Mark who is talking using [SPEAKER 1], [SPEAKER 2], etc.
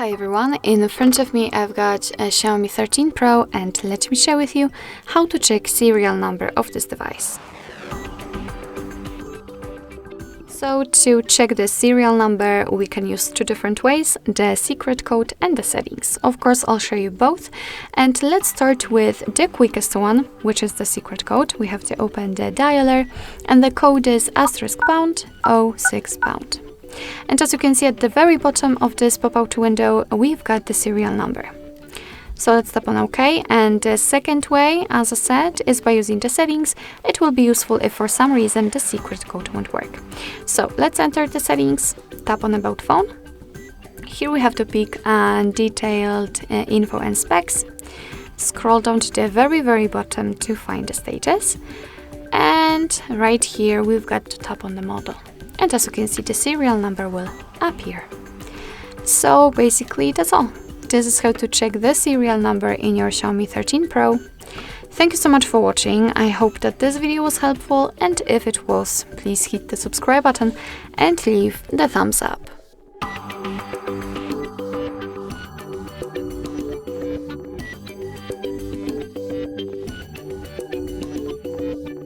[SPEAKER 1] Hi everyone, in front of me I've got a Xiaomi 13 Pro and let me share with you how to check serial number of this device. So to check the serial number we can use two different ways, the secret code and the settings. Of course I'll show you both, and let's start with the quickest one, which is the secret code. We have to open the dialer and the code is *#06#. And as you can see at the very bottom of this pop-out window, we've got the serial number. So let's tap on OK. And the second way, as I said, is by using the settings. It will be useful if for some reason the secret code won't work. So let's enter the settings, tap on About Phone. Here we have to pick detailed info and specs. Scroll down to the very bottom to find the status. And right here we've got to tap on the model. And as you can see, the serial number will appear. So basically that's all. This is how to check the serial number in your Xiaomi 13 Pro. Thank you so much for watching. I hope that this video was helpful, and if it was, please hit the subscribe button and leave the thumbs up.